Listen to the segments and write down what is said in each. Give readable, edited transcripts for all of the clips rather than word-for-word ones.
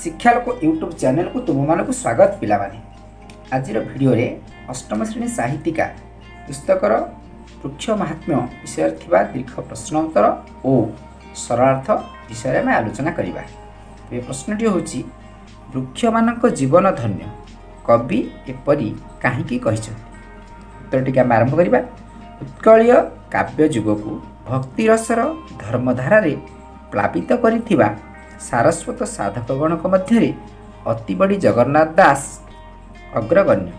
ଶିକ୍ଷାଲୋକ YouTube ଚ୍ୟାନେଲକୁ ତୁମମାନଙ୍କୁ ସ୍ୱାଗତ ପିଲାମାନେ। ଆଜିର ଭିଡ଼ିଓରେ ଅଷ୍ଟମ ଶ୍ରେଣୀ ସାହିତ୍ୟିକା ପୁସ୍ତକର ବୃକ୍ଷ ମାହାତ୍ମ୍ୟ ବିଷୟରେ ଥିବା ଦୀର୍ଘ ପ୍ରଶ୍ନ ଉତ୍ତର ଓ ସରଳାର୍ଥ ବିଷୟରେ ଆମେ ଆଲୋଚନା କରିବା। ଏ ପ୍ରଶ୍ନଟି ହେଉଛି, ବୃକ୍ଷମାନଙ୍କ ଜୀବନ ଧନ୍ୟ କବି ଏପରି କାହିଁକି କହିଛନ୍ତି? ଉତ୍ତରଟିକୁ ଆମେ ଆରମ୍ଭ କରିବା। ଉତ୍କଳୀୟ କାବ୍ୟ ଯୁଗକୁ ଭକ୍ତିରସର ଧର୍ମଧାରାରେ ପ୍ଲାବିତ କରିଥିବା ସାରସ୍ୱତ ସାଧକଗଣଙ୍କ ମଧ୍ୟରେ ଅତିବଡ଼ି ଜଗନ୍ନାଥ ଦାସ ଅଗ୍ରଗଣ୍ୟ।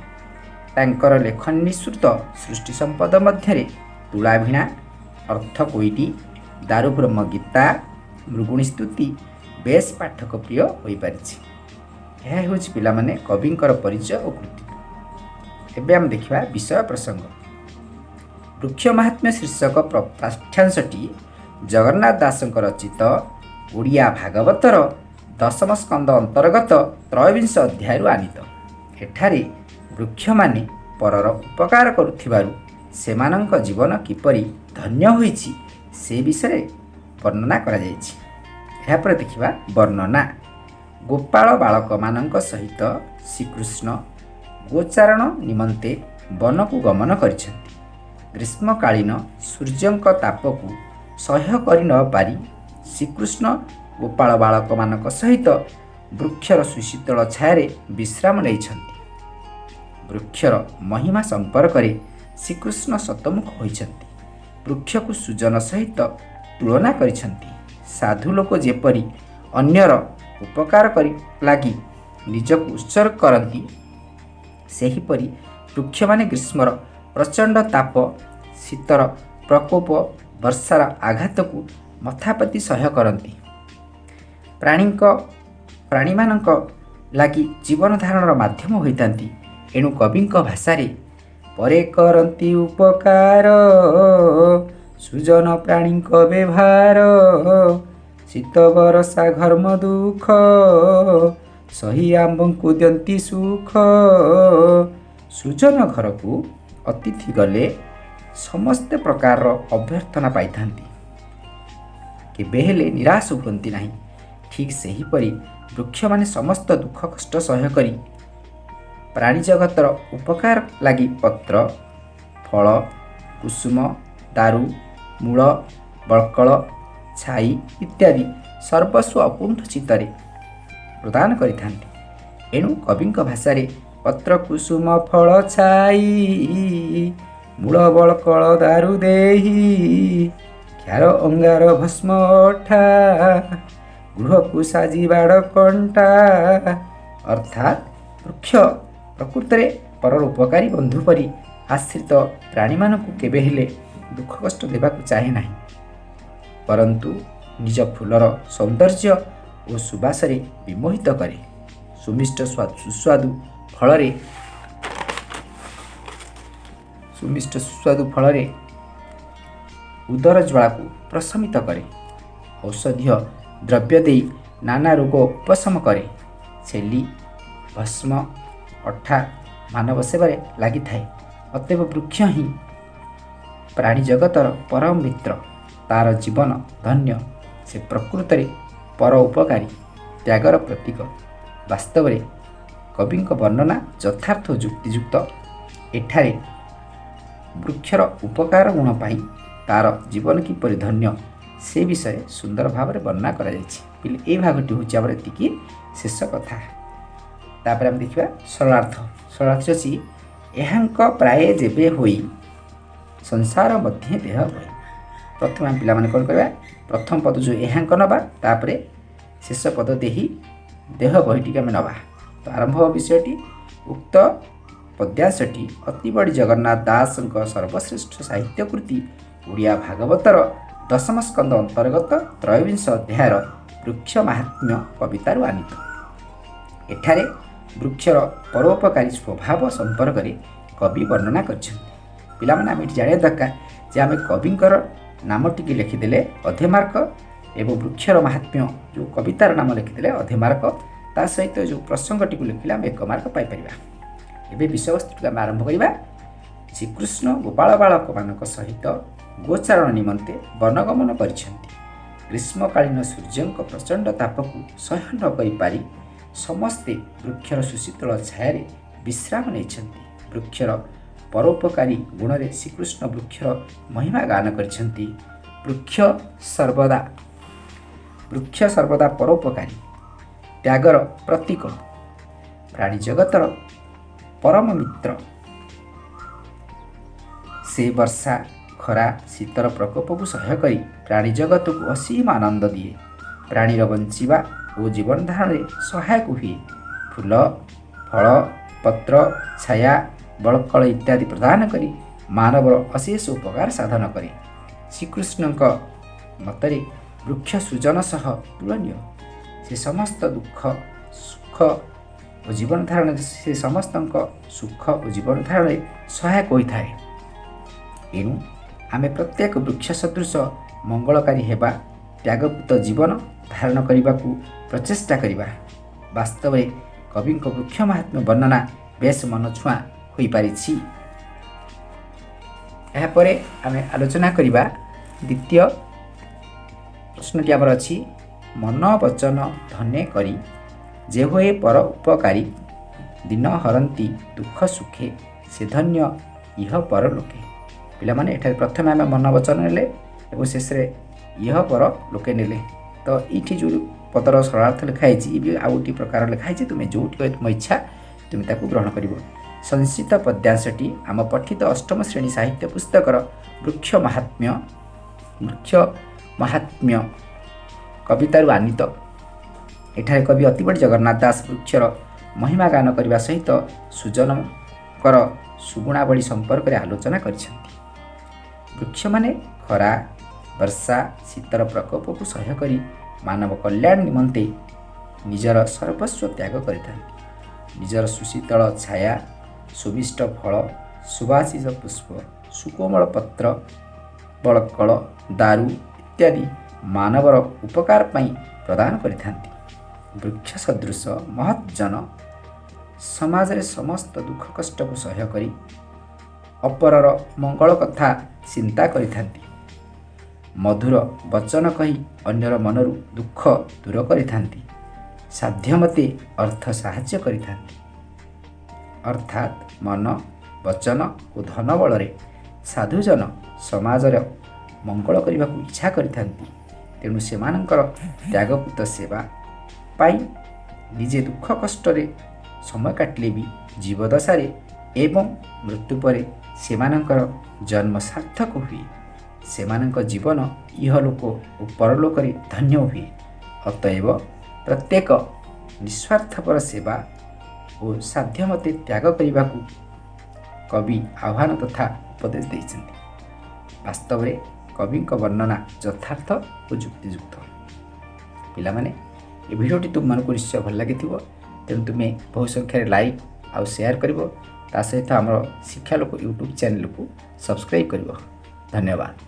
ତାଙ୍କର ଲେଖନୀ ନିଃସୃତ ସୃଷ୍ଟି ସମ୍ପଦ ମଧ୍ୟରେ ତୁଳାଭିଣା, ଅର୍ଥକୋଇଟି, ଦାରୁବ୍ରହ୍ମ ଗୀତା, ମୃଗୁଣୀ ସ୍ତୁତି ବେଶ୍ ପାଠକ ପ୍ରିୟ ହୋଇପାରିଛି। ଏହା ହେଉଛି ପିଲାମାନେ କବିଙ୍କର ପରିଚୟ ଓ କୃତି। ଏବେ ଆମେ ଦେଖିବା ବିଷୟ ପ୍ରସଙ୍ଗ। ବୃକ୍ଷ ମାହାତ୍ମ୍ୟ ଶୀର୍ଷକ ପାଠ୍ୟାଂଶଟି ଜଗନ୍ନାଥ ଦାସଙ୍କ ରଚିତ ଓଡ଼ିଆ ଭାଗବତର ଦଶମ ସ୍କନ୍ଧ ଅନ୍ତର୍ଗତ ତ୍ରୟୋବିଂଶ ଅଧ୍ୟାୟରୁ ଆନିତ। ଏଠାରେ ବୃକ୍ଷମାନେ ପରର ଉପକାର କରୁଥିବାରୁ ସେମାନଙ୍କ ଜୀବନ କିପରି ଧନ୍ୟ ହୋଇଛି ସେ ବିଷୟରେ ବର୍ଣ୍ଣନା କରାଯାଇଛି। ଏହାପରେ ଦେଖିବା ବର୍ଣ୍ଣନା। ଗୋପାଳ ବାଳକମାନଙ୍କ ସହିତ ଶ୍ରୀକୃଷ୍ଣ ଗୋଚାରଣ ନିମନ୍ତେ ବନକୁ ଗମନ କରିଛନ୍ତି। ଗ୍ରୀଷ୍ମକାଳୀନ ସୂର୍ଯ୍ୟଙ୍କ ତାପକୁ ସହ୍ୟ କରି ନ ପାରି ଶ୍ରୀକୃଷ୍ଣ ଗୋପାଳ ବାଳକମାନଙ୍କ ସହିତ ବୃକ୍ଷର ସୁଶୀତଳ ଛାୟାରେ ବିଶ୍ରାମ ନେଇଛନ୍ତି। ବୃକ୍ଷର ମହିମା ସମ୍ପର୍କରେ ଶ୍ରୀକୃଷ୍ଣ ଶତମୁଖ ହୋଇଛନ୍ତି। ବୃକ୍ଷକୁ ସୁଜନ ସହିତ ତୁଳନା କରିଛନ୍ତି। ସାଧୁ ଲୋକ ଯେପରି ଅନ୍ୟର ଉପକାର ଲାଗି ନିଜକୁ ଉତ୍ସର୍ଗ କରନ୍ତି, ସେହିପରି ବୃକ୍ଷମାନେ ଗ୍ରୀଷ୍ମର ପ୍ରଚଣ୍ଡ ତାପ, ଶୀତର ପ୍ରକୋପ, ବର୍ଷାର ଆଘାତକୁ ମଥାପତି ସହ୍ୟ କରନ୍ତି। ପ୍ରାଣୀମାନଙ୍କ ଲାଗି ଜୀବନ ଧାରଣର ମାଧ୍ୟମ ହୋଇଥାନ୍ତି। ଏଣୁ କବିଙ୍କ ଭାଷାରେ ପରେ କରନ୍ତି ଉପକାର, ସୁଜନ ପ୍ରାଣୀଙ୍କ ବ୍ୟବହାର, ଶୀତ ବରଷା ଘର୍ମ ଦୁଃଖ, ସହି ଆମ୍ଭଙ୍କୁ ଦିଅନ୍ତି ସୁଖ। ସୁଜନ ଘରକୁ ଅତିଥି ଗଲେ ସମସ୍ତେ ପ୍ରକାରର ଅଭ୍ୟର୍ଥନା ପାଇଥାନ୍ତି, କେବେ ହେଲେ ନିରାଶ ହୁଅନ୍ତି ନାହିଁ। ଠିକ୍ ସେହିପରି ବୃକ୍ଷମାନେ ସମସ୍ତ ଦୁଃଖ କଷ୍ଟ ସହ୍ୟ କରି ପ୍ରାଣୀ ଜଗତର ଉପକାର ଲାଗି ପତ୍ର, ଫଳ, କୁସୁମ, ଦାରୁ, ମୂଳ, ବଳକଳ, ଛାଇ ଇତ୍ୟାଦି ସର୍ବସ୍ୱ ଅକୁଣ୍ଠ ଚିତ୍ତରେ ପ୍ରଦାନ କରିଥାନ୍ତି। ଏଣୁ କବିଙ୍କ ଭାଷାରେ ପତ୍ର, କୁସୁମ, ଫଳ, ଛାଇ, ମୂଳ, ବଳକଳ, ଦାରୁ ଦେହି, କ୍ଷାର, ଅଙ୍ଗାର, ଭସ୍ମ, ଅଠା, ଗୃହକୁ ସାଜି ବାଡ଼ କଣ୍ଟା। ଅର୍ଥାତ୍ ବୃକ୍ଷ ପ୍ରକୃତରେ ପରର ଉପକାରୀ ବନ୍ଧୁ ପରି ଆଶ୍ରିତ ପ୍ରାଣୀମାନଙ୍କୁ କେବେ ହେଲେ ଦୁଃଖ କଷ୍ଟ ଦେବାକୁ ଚାହେଁ ନାହିଁ, ପରନ୍ତୁ ନିଜ ଫୁଲର ସୌନ୍ଦର୍ଯ୍ୟ ଓ ସୁବାସରେ ବିମୋହିତ କରେ। ସୁସ୍ୱାଦୁ ଫଳରେ ଉଦର ଜ୍ୱାଳାକୁ ପ୍ରଶମିତ କରେ। ଔଷଧୀୟ ଦ୍ରବ୍ୟ ଦେଇ ନାନା ରୋଗ ଉପଶମ କରେ। ଛେଲି, ଭସ୍ମ, ଅଠା ମାନବ ସେବାରେ ଲାଗିଥାଏ। ଅତଏବ ବୃକ୍ଷ ହିଁ ପ୍ରାଣୀ ଜଗତର ପରମ ମିତ୍ର। ତାର ଜୀବନ ଧନ୍ୟ। ସେ ପ୍ରକୃତରେ ପର ଉପକାରୀ, ତ୍ୟାଗର ପ୍ରତୀକ। ବାସ୍ତବରେ କବିଙ୍କ ବର୍ଣ୍ଣନା ଯଥାର୍ଥ ଓ ଯୁକ୍ତିଯୁକ୍ତ। ଏଠାରେ ବୃକ୍ଷର ଉପକାର ଗୁଣ ପାଇଁ ତାର ଜୀବନ କିପରି ଧନ୍ୟ ସେ ବିଷୟରେ ସୁନ୍ଦର ଭାବରେ ବର୍ଣ୍ଣନା କରାଯାଇଛି। ଏହି ଭାଗଟି ହେଉଛି ଆମର ଏତିକି ଶେଷ କଥା। ତାପରେ ଆମେ ଦେଖିବା ସରଳାର୍ଥ। ସରଳାର୍ଥ ଅଛି, ଏହାଙ୍କ ପ୍ରାୟ ଯେବେ ହୋଇ ସଂସାର ମଧ୍ୟ ଦେହ ବହି। ପ୍ରଥମେ ଆମେ ପିଲାମାନେ କ'ଣ କରିବା, ପ୍ରଥମ ପଦ ଯେଉଁ ଏହାଙ୍କ ନେବା, ତାପରେ ଶେଷ ପଦ ଦେହି ଦେହ ବହିଟିକୁ ଆମେ ନେବା। ତ ଆରମ୍ଭ ବିଷୟଟି, ଉକ୍ତ ପଦ୍ୟାଂଶଟି ଅତିବଡ଼ି ଜଗନ୍ନାଥ ଦାସଙ୍କ ସର୍ବଶ୍ରେଷ୍ଠ ସାହିତ୍ୟ କୃତି ଓଡ଼ିଆ ଭାଗବତର ଦଶମ ସ୍କନ୍ଧ ଅନ୍ତର୍ଗତ ତ୍ରୟୋବିଂଶ ଅଧ୍ୟାୟର ବୃକ୍ଷ ମାହାତ୍ମ୍ୟ କବିତାରୁ ଆନିତ। ଏଠାରେ ବୃକ୍ଷର ପରୋପକାରୀ ସ୍ୱଭାବ ସମ୍ପର୍କରେ କବି ବର୍ଣ୍ଣନା କରିଛନ୍ତି। ପିଲାମାନେ ଆମେ ଏଠି ଜାଣିବା ଦରକାର ଯେ ଆମେ କବିଙ୍କର ନାମଟିକି ଲେଖିଦେଲେ ଅଧେ ମାର୍କ ଏବଂ ବୃକ୍ଷର ମାହାତ୍ମ୍ୟ ଯେଉଁ କବିତାର ନାମ ଲେଖିଦେଲେ ଅଧେ ମାର୍କ, ତା ସହିତ ଯେଉଁ ପ୍ରସଙ୍ଗଟିକୁ ଲେଖିଲେ ଆମେ 1 ମାର୍କ ପାଇପାରିବା। ଏବେ ବିଷୟବସ୍ତୁଟିକୁ ଆମେ ଆରମ୍ଭ କରିବା। ଶ୍ରୀକୃଷ୍ଣ ଗୋପାଳ ବାଳକମାନଙ୍କ ସହିତ ଗୋଚାରଣ ନିମନ୍ତେ ବନଗମନ କରିଛନ୍ତି। ଗ୍ରୀଷ୍ମକାଳୀନ ସୂର୍ଯ୍ୟଙ୍କ ପ୍ରଚଣ୍ଡ ତାପକୁ ସହ୍ୟ ନ କରିପାରି ସମସ୍ତେ ବୃକ୍ଷର ସୁଶୀତଳ ଛାୟାରେ ବିଶ୍ରାମ ନେଇଛନ୍ତି। ବୃକ୍ଷର ପରୋପକାରୀ ଗୁଣରେ ଶ୍ରୀକୃଷ୍ଣ ବୃକ୍ଷର ମହିମା ଗାନ କରିଛନ୍ତି। ବୃକ୍ଷ ସର୍ବଦା ପରୋପକାରୀ, ତ୍ୟାଗର ପ୍ରତୀକ, ପ୍ରାଣୀ ଜଗତର ପରମ ମିତ୍ର। ସେ ବର୍ଷା, ଖରା, ଶୀତର ପ୍ରକୋପକୁ ସହ୍ୟ କରି ପ୍ରାଣୀ ଜଗତକୁ ଅସୀମ ଆନନ୍ଦ ଦିଏ। ପ୍ରାଣୀର ବଞ୍ଚିବା ଓ ଜୀବନ ଧାରଣରେ ସହାୟକ ହୁଏ। ଫୁଲ, ଫଳ, ପତ୍ର, ଛାୟା, ବଳକଳ ଇତ୍ୟାଦି ପ୍ରଦାନ କରି ମାନବର ଅଶେଷ ଉପକାର ସାଧନ କରେ। ଶ୍ରୀକୃଷ୍ଣଙ୍କ ମତରେ ବୃକ୍ଷ ସୃଜନ ସହ ତୁଳନୀୟ। ସେ ସମସ୍ତଙ୍କ ସୁଖ ଓ ଜୀବନ ଧାରଣରେ ସହାୟକ ହୋଇଥାଏ। ଏଣୁ ଆମେ ପ୍ରତ୍ୟେକ ବୃକ୍ଷ ସଦୃଶ ମଙ୍ଗଳକାରୀ ହେବା, ତ୍ୟାଗପୂତ ଜୀବନ ଧାରଣ କରିବାକୁ ପ୍ରଚେଷ୍ଟା କରିବା। ବାସ୍ତବରେ କବିଙ୍କ ବୃକ୍ଷ ମାହାତ୍ମ୍ୟ ବର୍ଣ୍ଣନା ବେଶ ମନଛୁଆଁ ହୋଇପାରିଛି। ଏହାପରେ ଆମେ ଆଲୋଚନା କରିବା ଦ୍ୱିତୀୟ ପ୍ରଶ୍ନଟି ଆମର ଅଛି, ମନ ବଚନ ଧନେ କରି ଯେ ହୁଏ ପର ଉପକାରୀ, ଦିନ ହରନ୍ତି ଦୁଃଖ ସୁଖେ, ସେ ଧନ୍ୟ ଇହ ପର ଲୋକେ। ପିଲାମାନେ ଏଠାରେ ପ୍ରଥମେ ଆମେ ମନ ବଚନ ନେଲେ ଏବଂ ଶେଷରେ ଇହ ପର ଲୋକେ ନେଲେ। ତ ଏଇଠି ଯେଉଁ ପଦର ସରଳାର୍ଥ ଲେଖା ହେଇଛି, ଏ ବି ଆଉ ଗୋଟିଏ ପ୍ରକାର ଲେଖା ହେଇଛି। ତୁମେ ଯେଉଁଠି ତୁମ ଇଚ୍ଛା ତୁମେ ତାକୁ ଗ୍ରହଣ କରିବ। ସଂସ୍କୃତ ପଦ୍ୟାଂଶଟି ଆମ ପଠିତ ଅଷ୍ଟମ ଶ୍ରେଣୀ ସାହିତ୍ୟ ପୁସ୍ତକର ବୃକ୍ଷ ମାହାତ୍ମ୍ୟ କବିତାରୁ ଆନିତ। ଏଠାରେ କବି ଅତିବଡ଼ି ଜଗନ୍ନାଥ ଦାସ ବୃକ୍ଷର ମହିମା ଗାନ କରିବା ସହିତ ସୁଜନଙ୍କର ସୁଗୁଣାବଳୀ ସମ୍ପର୍କରେ ଆଲୋଚନା କରିଛନ୍ତି। ବୃକ୍ଷମାନେ ଖରା, ବର୍ଷା, ଶୀତର ପ୍ରକୋପକୁ ସହ୍ୟ କରି ମାନବ କଲ୍ୟାଣ ନିମନ୍ତେ ନିଜର ସର୍ବସ୍ୱ ତ୍ୟାଗ କରିଥାନ୍ତି। ନିଜର ସୁଶୀତଳ ଛାୟା, ସୁବିଷ୍ଟ ଫଳ, ସୁବାସିତ ପୁଷ୍ପ, ସୁକୋମଳ ପତ୍ର, ବଳକଳ, ଦାରୁ ଇତ୍ୟାଦି ମାନବର ଉପକାର ପାଇଁ ପ୍ରଦାନ କରିଥାନ୍ତି। ବୃକ୍ଷ ସଦୃଶ ମହତ୍ ଜନ ସମାଜରେ ସମସ୍ତ ଦୁଃଖ କଷ୍ଟକୁ ସହ୍ୟ କରି ଅପରର ମଙ୍ଗଳ କଥା ଚିନ୍ତା କରିଥାନ୍ତି। ମଧୁର ବଚନ କହି ଅନ୍ୟର ମନରୁ ଦୁଃଖ ଦୂର କରିଥାନ୍ତି। ସାଧ୍ୟମତେ ଅର୍ଥ ସାହାଯ୍ୟ କରିଥାନ୍ତି। ଅର୍ଥାତ୍ ମନ, ବଚନ ଓ ଧନ ବଳରେ ସାଧୁଜନ ସମାଜର ମଙ୍ଗଳ କରିବାକୁ ଇଚ୍ଛା କରିଥାନ୍ତି। ତେଣୁ ସେମାନଙ୍କର ତ୍ୟାଗପୂତ ସେବା ପାଇଁ ନିଜେ ଦୁଃଖ କଷ୍ଟରେ ସମୟ କାଟିଲେ ବି ଜୀବଦଶାରେ ଏବଂ ମୃତ୍ୟୁ ପରେ ସେମାନଙ୍କର ଜନ୍ମ ସାର୍ଥକ ହୁଏ। ସେମାନଙ୍କ ଜୀବନ ଇହଲୋକ ଓ ପରଲୋକରେ ଧନ୍ୟ ହୁଏ। ଅତଏବ ପ୍ରତ୍ୟେକ ନିଃସ୍ୱାର୍ଥପର ସେବା ଓ ସାଧ୍ୟମତେ ତ୍ୟାଗ କରିବାକୁ କବି ଆହ୍ୱାନ ତଥା ଉପଦେଶ ଦେଇଛନ୍ତି। ବାସ୍ତବରେ କବିଙ୍କ ବର୍ଣ୍ଣନା ଯଥାର୍ଥ ଓ ଯୁକ୍ତିଯୁକ୍ତ। ପିଲାମାନେ, ଏ ଭିଡ଼ିଓଟି ତୁମମାନଙ୍କୁ ନିଶ୍ଚୟ ଭଲ ଲାଗିଥିବ। ତେଣୁ ତୁମେ ବହୁ ସଂଖ୍ୟାରେ ଲାଇକ୍ ଆଉ ସେୟାର କରିବ। ତା ସହିତ ଆମର ଶିକ୍ଷାଲୋକ ୟୁଟ୍ୟୁବ୍ ଚ୍ୟାନେଲକୁ ସବସ୍କ୍ରାଇବ୍ କରିବ। ଧନ୍ୟବାଦ।